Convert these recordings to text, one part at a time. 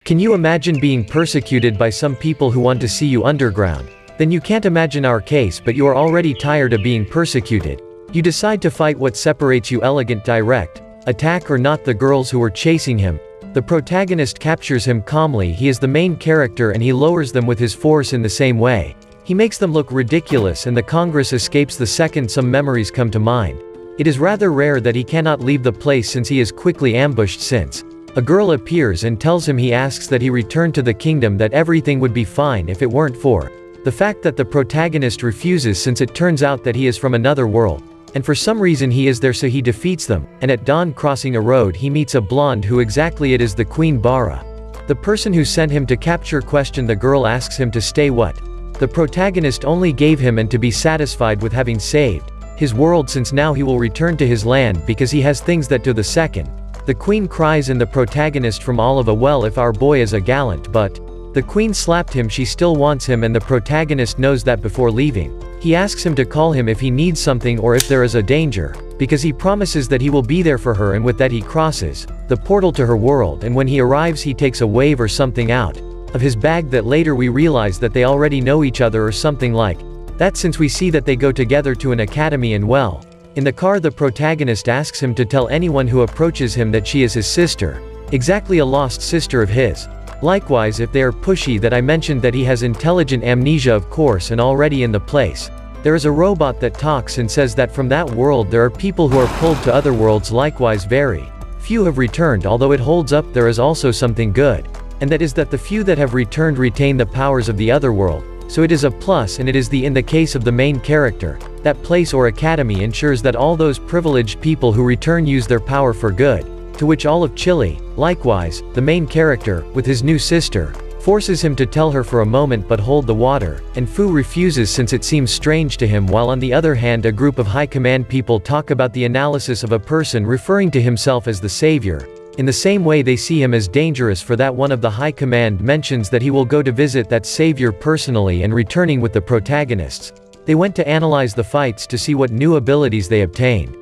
Can you imagine being persecuted by some people who want to see you underground? Then you can't imagine our case, but you are already tired of being persecuted. You decide to fight what separates you elegant direct, attack or not the girls who were chasing him. The protagonist captures him calmly. He is the main character and he lowers them with his force in the same way. He makes them look ridiculous and the Congress escapes the second some memories come to mind. It is rather rare that he cannot leave the place since he is quickly ambushed since a girl appears and tells him he asks that he return to the kingdom, that everything would be fine if it weren't for the fact that the protagonist refuses since it turns out that he is from another world. And for some reason he is there, so he defeats them, and at dawn crossing a road he meets a blonde who exactly it is the Queen Bara. The person who sent him to capture question the girl asks him to stay what the protagonist only gave him and to be satisfied with having saved his world, since now he will return to his land because he has things that to the second. The queen cries and the protagonist from all of a well, if our boy is a gallant, but the queen slapped him, she still wants him and the protagonist knows that before leaving. He asks him to call him if he needs something or if there is a danger, because he promises that he will be there for her, and with that he crosses the portal to her world, and when he arrives he takes a wave or something out of his bag that later we realize that they already know each other or something like that, since we see that they go together to an academy. And well, in the car the protagonist asks him to tell anyone who approaches him that she is his sister, exactly a lost sister of his. Likewise, if they are pushy, that I mentioned that he has intelligent amnesia of course, and already in the place there is a robot that talks and says that from that world there are people who are pulled to other worlds. Likewise, very few have returned, although it holds up there is also something good, and that is that the few that have returned retain the powers of the other world. So it is a plus, and it is in the case of the main character, that place or academy ensures that all those privileged people who return use their power for good, to which all of Chile. Likewise, the main character, with his new sister, forces him to tell her for a moment but hold the water, and Fu refuses since it seems strange to him, while on the other hand a group of high command people talk about the analysis of a person referring to himself as the savior. In the same way they see him as dangerous, for that one of the high command mentions that he will go to visit that savior personally, and returning with the protagonists, they went to analyze the fights to see what new abilities they obtained.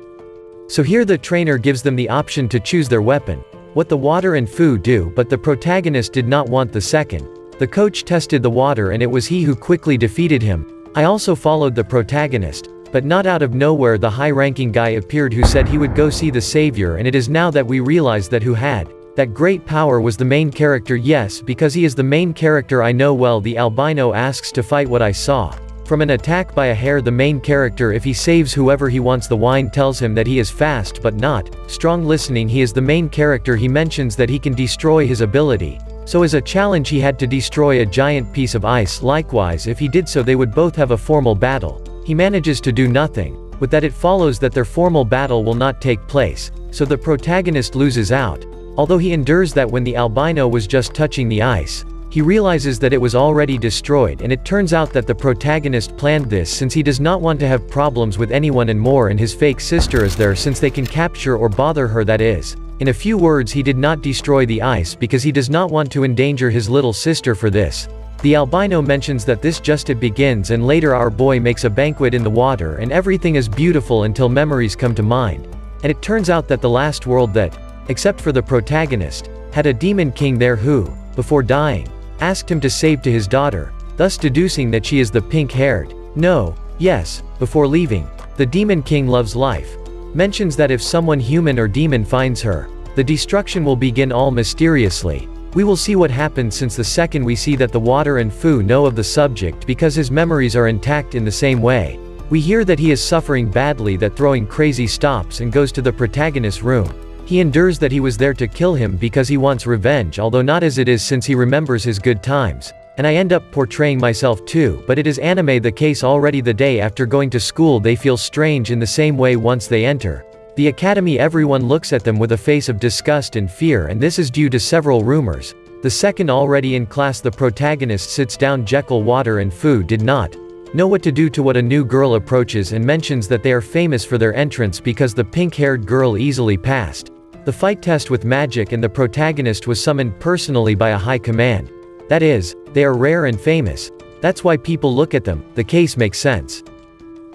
So here the trainer gives them the option to choose their weapon, what the water and Fu do, but the protagonist did not want the second. The coach tested the water and it was he who quickly defeated him. I also followed the protagonist, but not out of nowhere the high-ranking guy appeared who said he would go see the savior, and it is now that we realize that who had that great power was the main character. Yes, because he is the main character I know well. The albino asks to fight what I saw from an attack by a hare. The main character, if he saves whoever he wants, the wine tells him that he is fast but not strong. Listening, he is the main character. He mentions that he can destroy his ability, so as a challenge he had to destroy a giant piece of ice. Likewise, if he did so they would both have a formal battle. He manages to do nothing. With that it follows that their formal battle will not take place, so the protagonist loses out. Although he endures that when the albino was just touching the ice, he realizes that it was already destroyed, and it turns out that the protagonist planned this since he does not want to have problems with anyone, and more, and his fake sister is there since they can capture or bother her. That is, in a few words, he did not destroy the ice because he does not want to endanger his little sister for this. The albino mentions that this just it begins, and later our boy makes a banquet in the water and everything is beautiful until memories come to mind. And it turns out that the last world that, except for the protagonist, had a demon king there who, before dying, asked him to save to his daughter, thus deducing that she is the pink-haired. No, yes, before leaving, the demon king loves life. Mentions that if someone human or demon finds her, the destruction will begin all mysteriously. We will see what happens, since the second we see that the water and Fu know of the subject because his memories are intact in the same way. We hear that he is suffering badly, that throwing crazy stops and goes to the protagonist's room. He endures that he was there to kill him because he wants revenge, although not as it is since he remembers his good times. And I end up portraying myself too, but it is anime the case. Already the day after going to school they feel strange in the same way once they enter the academy. Everyone looks at them with a face of disgust and fear, and this is due to several rumors. The second already in class the protagonist sits down. Jekyll, Water and Fu did not know what to do to what a new girl approaches and mentions that they are famous for their entrance because the pink-haired girl easily passed the fight test with magic, and the protagonist was summoned personally by a high command. That is, they are rare and famous. That's why people look at them. The case makes sense.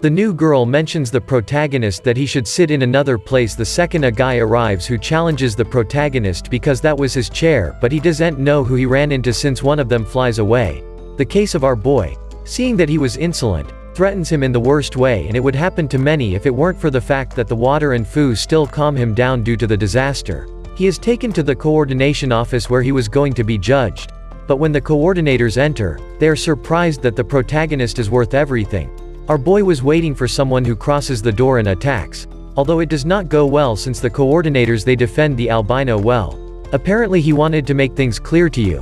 The new girl mentions the protagonist that he should sit in another place the second a guy arrives who challenges the protagonist because that was his chair, but he doesn't know who he ran into since one of them flies away. The case of our boy. Seeing that he was insolent, threatens him in the worst way, and it would happen to many if it weren't for the fact that the water and Fu still calm him down due to the disaster. He is taken to the coordination office where he was going to be judged. But when the coordinators enter, they are surprised that the protagonist is worth everything. Our boy was waiting for someone who crosses the door and attacks. Although it does not go well since the coordinators they defend the albino well. Apparently he wanted to make things clear to you.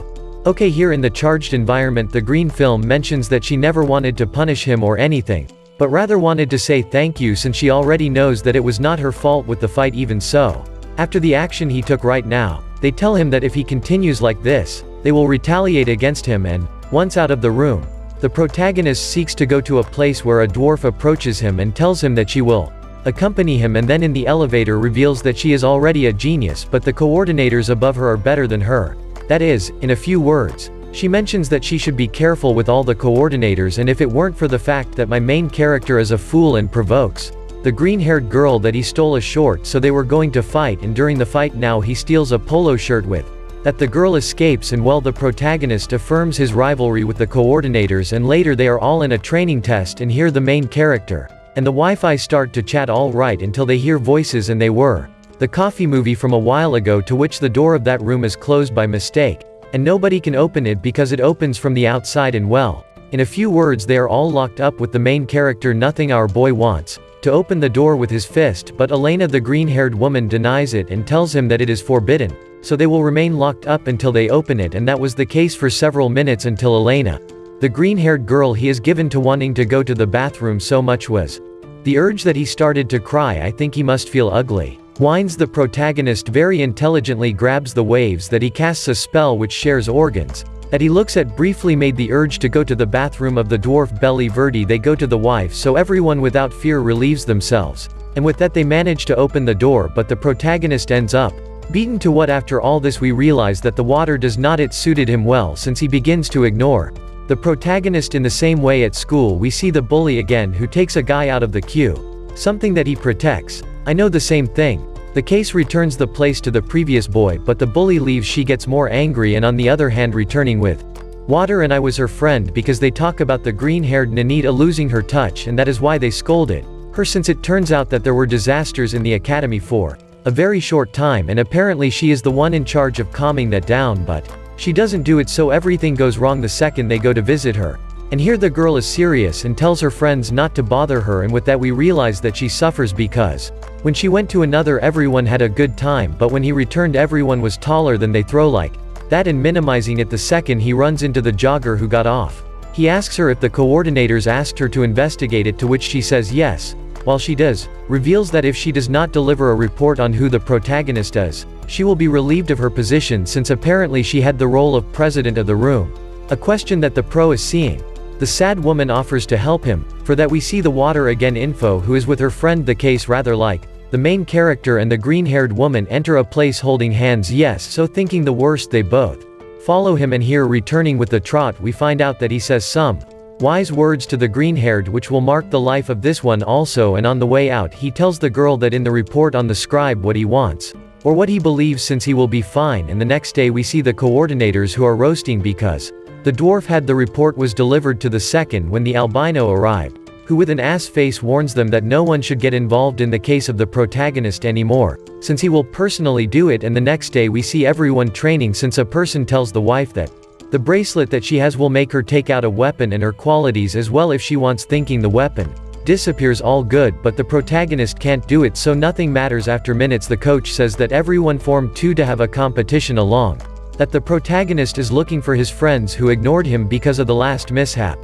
Okay, here in the charged environment the green film mentions that she never wanted to punish him or anything, but rather wanted to say thank you since she already knows that it was not her fault with the fight. Even so, after the action he took right now, they tell him that if he continues like this, they will retaliate against him, and, once out of the room, the protagonist seeks to go to a place where a dwarf approaches him and tells him that she will accompany him, and then in the elevator reveals that she is already a genius but the coordinators above her are better than her. That is, in a few words, she mentions that she should be careful with all the coordinators, and if it weren't for the fact that my main character is a fool and provokes the green-haired girl that he stole a short so they were going to fight, and during the fight now he steals a polo shirt with that the girl escapes, and well the protagonist affirms his rivalry with the coordinators, and later they are all in a training test and hear the main character and the Wi-Fi start to chat all right until they hear voices, and they were the coffee movie from a while ago, to which the door of that room is closed by mistake, and nobody can open it because it opens from the outside, and well, in a few words they are all locked up with the main character. Nothing our boy wants to open the door with his fist, but Elena the green-haired woman denies it and tells him that it is forbidden, so they will remain locked up until they open it, and that was the case for several minutes until Elena, the green-haired girl he is given to wanting to go to the bathroom so much was the urge that he started to cry. I think he must feel ugly. Whines the protagonist very intelligently, grabs the waves that he casts a spell which shares organs that he looks at briefly made the urge to go to the bathroom of the dwarf belly Verdi. They go to the wife, so everyone without fear relieves themselves, and with that they manage to open the door, but the protagonist ends up beaten to what. After all this we realize that the water does not it suited him well since he begins to ignore the protagonist. In the same way at school we see the bully again who takes a guy out of the queue, something that he protects. I know the same thing. The case returns the place to the previous boy, but the bully leaves. She gets more angry, and on the other hand returning with water, and I was her friend because they talk about the green-haired Nanita losing her touch, and that is why they scolded her, since it turns out that there were disasters in the academy for a very short time, and apparently she is the one in charge of calming that down, but she doesn't do it, so everything goes wrong the second they go to visit her. And here the girl is serious and tells her friends not to bother her, and with that we realize that she suffers because when she went to another everyone had a good time, but when he returned everyone was taller than they. Throw like that and minimizing it the second he runs into the jogger who got off. He asks her if the coordinators asked her to investigate it, to which she says yes. While she does, reveals that if she does not deliver a report on who the protagonist is, she will be relieved of her position, since apparently she had the role of president of the room. A question that the pro is seeing. The sad woman offers to help him, for that we see the water again info who is with her friend. The case rather like the main character and the green-haired woman enter a place holding hands, yes, so thinking the worst they both follow him, and here returning with the trot we find out that he says some wise words to the green-haired which will mark the life of this one also, and on the way out he tells the girl that in the report on the scribe what he wants, or what he believes, since he will be fine. And the next day we see the coordinators who are roasting because the dwarf had the report was delivered to the second when the albino arrived, who with an ass face warns them that no one should get involved in the case of the protagonist anymore, since he will personally do it. And the next day we see everyone training, since a person tells the wife that the bracelet that she has will make her take out a weapon and her qualities as well if she wants, thinking the weapon disappears. All good, but the protagonist can't do it, so nothing matters. After minutes the coach says that everyone form two to have a competition along, that the protagonist is looking for his friends who ignored him because of the last mishap.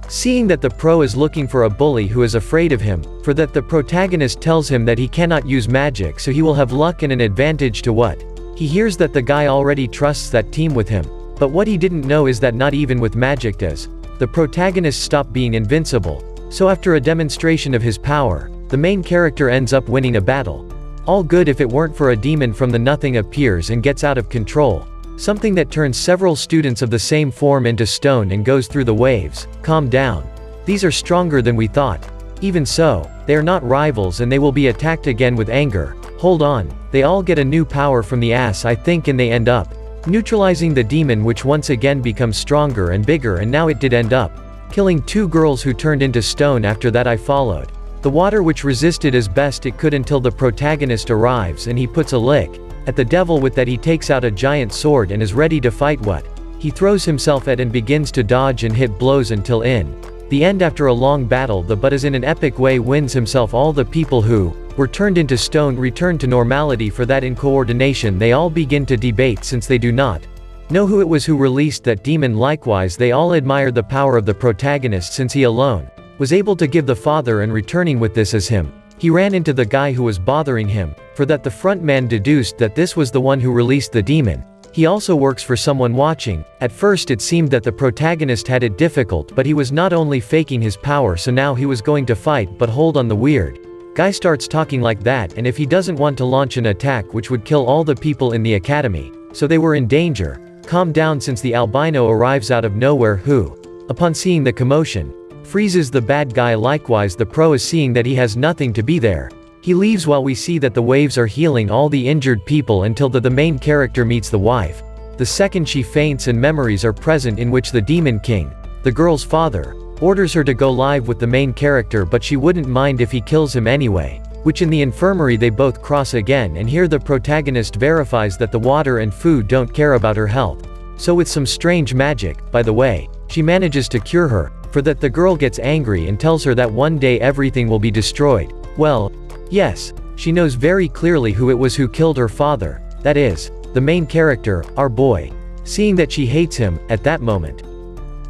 Seeing that the pro is looking for a bully who is afraid of him, for that the protagonist tells him that he cannot use magic, so he will have luck and an advantage to what he hears that the guy already trusts that team with him. But what he didn't know is that not even with magic does the protagonist stop being invincible. So after a demonstration of his power, the main character ends up winning a battle. All good if it weren't for a demon from the nothing appears and gets out of control, something that turns several students of the same form into stone and goes through the waves. Calm down. These are stronger than we thought. Even so, they are not rivals and they will be attacked again with anger. Hold on, they all get a new power from the ass I think, and they end up neutralizing the demon, which once again becomes stronger and bigger, and now it did end up killing 2 girls who turned into stone. After that I followed the water, which resisted as best it could until the protagonist arrives and he puts a lick at the devil. With that he takes out a giant sword and is ready to fight what he throws himself at and begins to dodge and hit blows until in the end, after a long battle, the but as in an epic way wins himself. All the people who were turned into stone return to normality. For that, in coordination, they all begin to debate since they do not know who it was who released that demon. Likewise, they all admire the power of the protagonist since he alone was able to give the father, and returning with this as him, he ran into the guy who was bothering him. For that the front man deduced that this was the one who released the demon. He also works for someone watching. At first it seemed that the protagonist had it difficult, but he was not only faking his power, so now he was going to fight. But hold on, the weird guy starts talking like that, and if he doesn't want to launch an attack which would kill all the people in the academy, so they were in danger. Calm down, since the albino arrives out of nowhere, who, upon seeing the commotion, freezes the bad guy. Likewise, the pro is seeing that he has nothing to be there. He leaves while we see that the waves are healing all the injured people until the main character meets the wife. The second she faints and memories are present in which the demon king, the girl's father, orders her to go live with the main character, but she wouldn't mind if he kills him anyway. Which in the infirmary they both cross again, and here the protagonist verifies that the water and food don't care about her health. So with some strange magic, by the way, she manages to cure her. For that the girl gets angry and tells her that one day everything will be destroyed. Well, yes, she knows very clearly who it was who killed her father, that is, the main character, our boy. Seeing that she hates him, at that moment,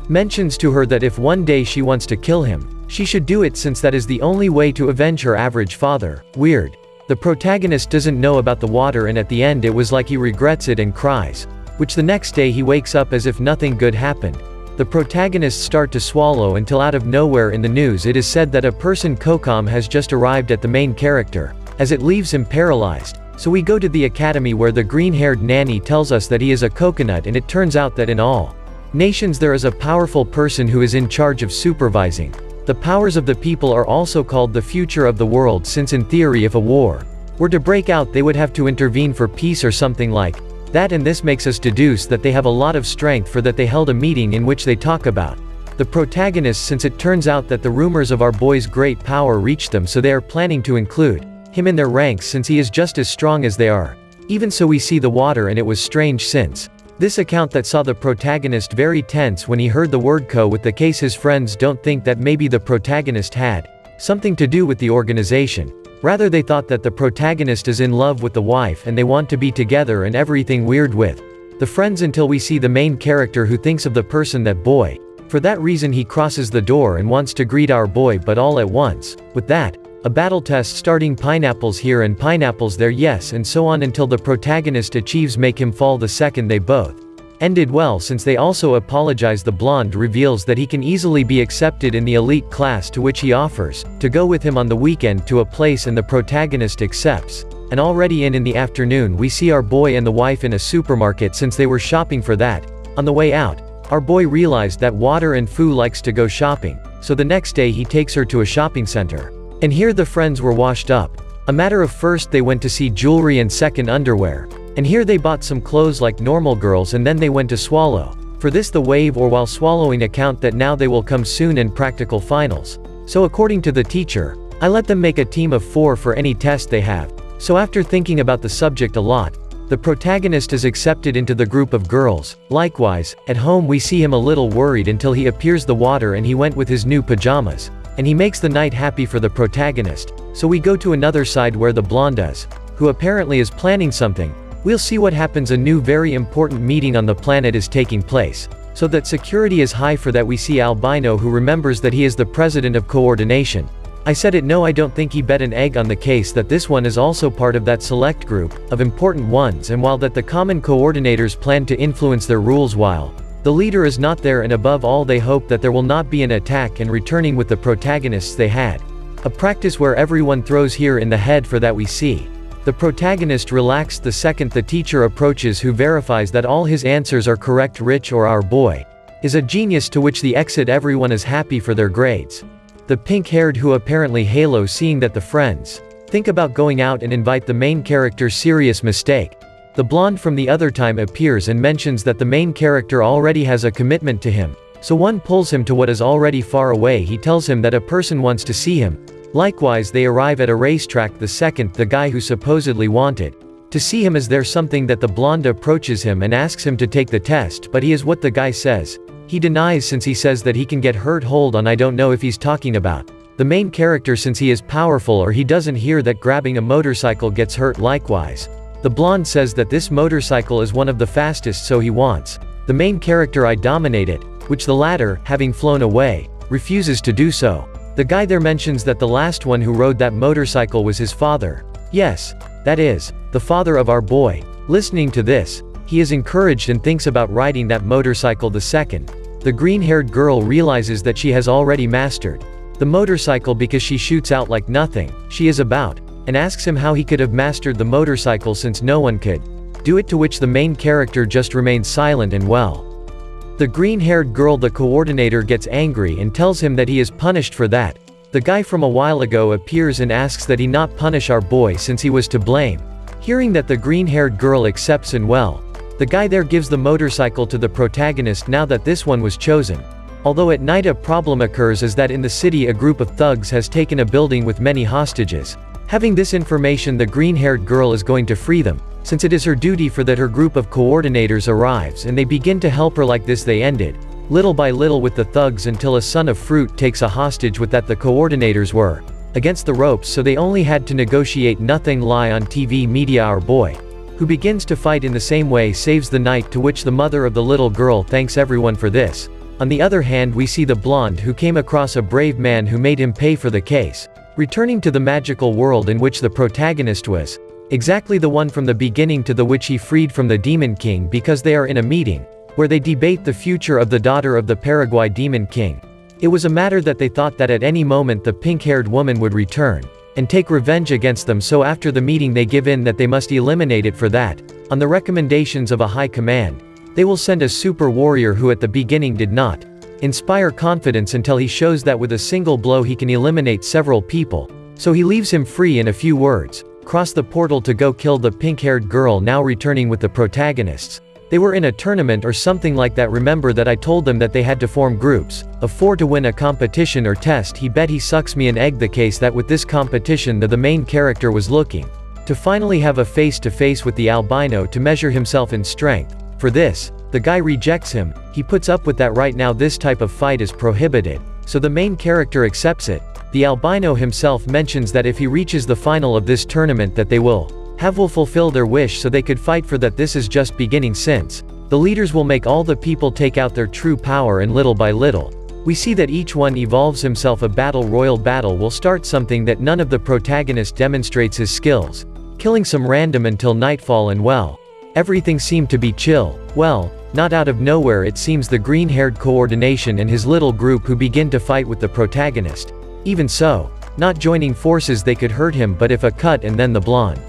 mentions to her that if one day she wants to kill him, she should do it, since that is the only way to avenge her average father. Weird. The protagonist doesn't know about the water, and at the end it was like he regrets it and cries. Which the next day he wakes up as if nothing good happened. The protagonists start to swallow until out of nowhere in the news it is said that a person Kokam has just arrived at the main character, as it leaves him paralyzed. So we go to the academy where the green-haired nanny tells us that he is a coconut, and it turns out that in all nations there is a powerful person who is in charge of supervising the powers of the people, are also called the future of the world, since in theory if a war were to break out they would have to intervene for peace or something like that, and this makes us deduce that they have a lot of strength. For that they held a meeting in which they talk about the protagonist, since it turns out that the rumors of our boy's great power reached them, so they are planning to include him in their ranks since he is just as strong as they are. Even so we see the water, and it was strange since this account that saw the protagonist very tense when he heard the word co with the case. His friends don't think that maybe the protagonist had something to do with the organization. Rather they thought that the protagonist is in love with the wife and they want to be together and everything weird with the friends, until we see the main character who thinks of the person that boy. For that reason he crosses the door and wants to greet our boy, but all at once, with that, a battle test starting, pineapples here and pineapples there, yes, and so on until the protagonist achieves make him fall. The second they both ended well, since they also apologize. The blonde reveals that he can easily be accepted in the elite class, to which he offers to go with him on the weekend to a place, and the protagonist accepts. And already in the afternoon we see our boy and the wife in a supermarket since they were shopping for that. On the way out, our boy realized that water and Fu likes to go shopping, so the next day he takes her to a shopping center. And here the friends were washed up. A matter of first they went to see jewelry and second underwear. And here they bought some clothes like normal girls, and then they went to swallow. For this the wave or while swallowing account that now they will come soon in practical finals. So according to the teacher, I let them make a team of 4 for any test they have. So after thinking about the subject a lot, the protagonist is accepted into the group of girls. Likewise, at home we see him a little worried until he appears the water, and he went with his new pajamas. And he makes the night happy for the protagonist. So we go to another side where the blonde is, who apparently is planning something. We'll see what happens. A new very important meeting on the planet is taking place, so that security is high. For that we see albino who remembers that he is the president of coordination. I said it, no, I don't think he bet an egg on the case that this one is also part of that select group of important ones, and while that the common coordinators plan to influence their rules while the leader is not there, and above all they hope that there will not be an attack. And returning with the protagonists they had a practice where everyone throws here in the head. For that we see the protagonist relaxed the second the teacher approaches, who verifies that all his answers are correct. Rich, or our boy, is a genius, to which the exit everyone is happy for their grades. the pink-haired who apparently Halo, seeing that the friends think about going out and invite the main character's serious mistake. The blonde from the other time appears and mentions that the main character already has a commitment to him, so one pulls him to what is already far away. He tells him that a person wants to see him. Likewise, they arrive at a racetrack. The second, the guy who supposedly wanted to see him, is there something that the blonde approaches him and asks him to take the test, but he is what the guy says. He denies since he says that he can get hurt. Hold on, I don't know if he's talking about the main character since he is powerful, or he doesn't hear that grabbing a motorcycle gets hurt. Likewise, the blonde says that this motorcycle is one of the fastest, so he wants the main character I dominate it, which the latter, having flown away, refuses to do so. The guy there mentions that the last one who rode that motorcycle was his father. Yes, that is, the father of our boy. Listening to this, he is encouraged and thinks about riding that motorcycle. The second, the green-haired girl realizes that she has already mastered the motorcycle because she shoots out like nothing she is about, and asks him how he could have mastered the motorcycle since no one could do it, to which the main character just remains silent and well. The green-haired girl, the coordinator, gets angry and tells him that he is punished for that. The guy from a while ago appears and asks that he not punish our boy since he was to blame. Hearing that, the green-haired girl accepts and well, the guy there gives the motorcycle to the protagonist now that this one was chosen. Although at night a problem occurs is that in the city a group of thugs has taken a building with many hostages. Having this information, the green-haired girl is going to free them, since it is her duty. For that, her group of coordinators arrives and they begin to help her. Like this they ended little by little with the thugs until a son of fruit takes a hostage. With that, the coordinators were against the ropes, so they only had to negotiate nothing. Lie on TV media, our boy, who begins to fight in the same way, saves the night, to which the mother of the little girl thanks everyone for this. On the other hand, we see the blonde who came across a brave man who made him pay for the case, returning to the magical world in which the protagonist was exactly the one from the beginning, to the which he freed from the Demon King, because they are in a meeting where they debate the future of the daughter of the Paraguay Demon King. It was a matter that they thought that at any moment the pink-haired woman would return and take revenge against them, so after the meeting they give in that they must eliminate it. For that, on the recommendations of a high command, they will send a super warrior who at the beginning did not inspire confidence until he shows that with a single blow he can eliminate several people, so he leaves him free. In a few words, cross the portal to go kill the pink-haired girl. Now returning with the protagonists. They were in a tournament or something like that. Remember that I told them that they had to form groups of 4 to win a competition or test. He bet he sucks me an egg. The case that with this competition the main character was looking to finally have a face-to-face with the albino to measure himself in strength. For this, the guy rejects him. He puts up with that. Right now this type of fight is prohibited, so the main character accepts it. The albino himself mentions that if he reaches the final of this tournament that they will fulfill their wish, so they could fight for that. This is just beginning, since the leaders will make all the people take out their true power, and little by little we see that each one evolves himself. A battle royal battle will start, something that none of the protagonists demonstrates his skills, killing some random until nightfall, and well, everything seemed to be chill. Well, not out of nowhere it seems the green-haired coordination and his little group who begin to fight with the protagonist. Even so, not joining forces they could hurt him, but if a cut, and then the blonde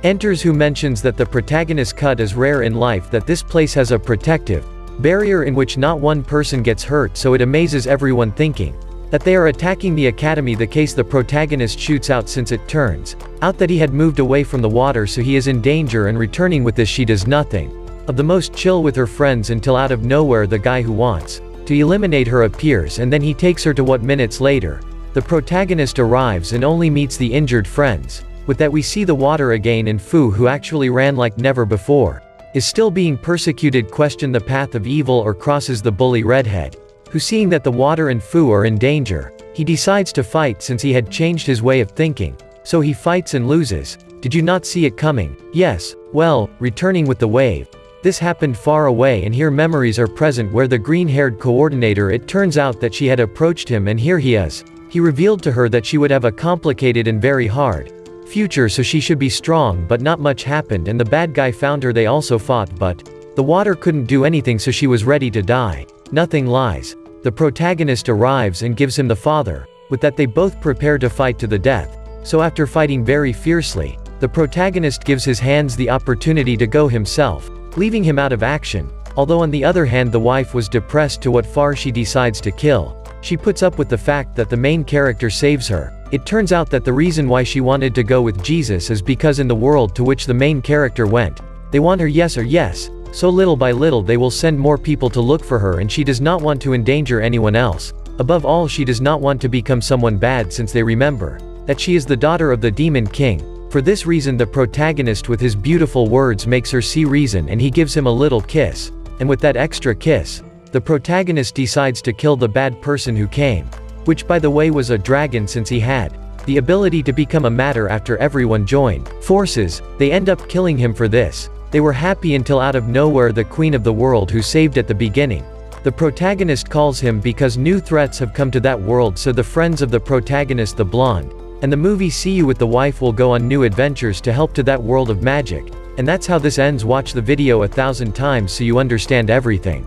enters who mentions that the protagonist's cut is rare in life, that this place has a protective barrier in which not one person gets hurt, so it amazes everyone thinking that they are attacking the academy. The case the protagonist shoots out since it turns out that he had moved away from the water, so he is in danger, and returning with this she does nothing of the most chill with her friends until out of nowhere the guy who wants to eliminate her appears, and then he takes her to what minutes later the protagonist arrives and only meets the injured friends. With that we see the water again, and Fu, who actually ran like never before, is still being persecuted, question the path of evil, or crosses the bully redhead, who seeing that the water and Fu are in danger, he decides to fight since he had changed his way of thinking, so he fights and loses. Did you not see it coming? Yes, well, returning with the wave. This happened far away, and here memories are present where the green-haired coordinator, it turns out that she had approached him, and here he is. He revealed to her that she would have a complicated and very hard future, so she should be strong, but not much happened, and the bad guy found her. They also fought, but the water couldn't do anything, so she was ready to die. Nothing lies. The protagonist arrives and gives him the father. With that they both prepare to fight to the death. So after fighting very fiercely, the protagonist gives his hands the opportunity to go himself, leaving him out of action. Although on the other hand the wife was depressed to what far she decides to kill She puts up with the fact that the main character saves her. It turns out that the reason why she wanted to go with Jesus is because in the world to which the main character went, they want her yes or yes, so little by little they will send more people to look for her, and she does not want to endanger anyone else. Above all, she does not want to become someone bad, since they remember that she is the daughter of the Demon King. For this reason the protagonist with his beautiful words makes her see reason, and he gives him a little kiss, and with that extra kiss, the protagonist decides to kill the bad person who came, which by the way was a dragon, since he had the ability to become a matter after everyone joined forces. They end up killing him for this. They were happy until out of nowhere the queen of the world who saved at the beginning. The protagonist calls him because new threats have come to that world, so the friends of the protagonist, the blonde, and the movie See You with the Wife will go on new adventures to help to that world of magic. And that's how this ends. Watch the video 1,000 times so you understand everything.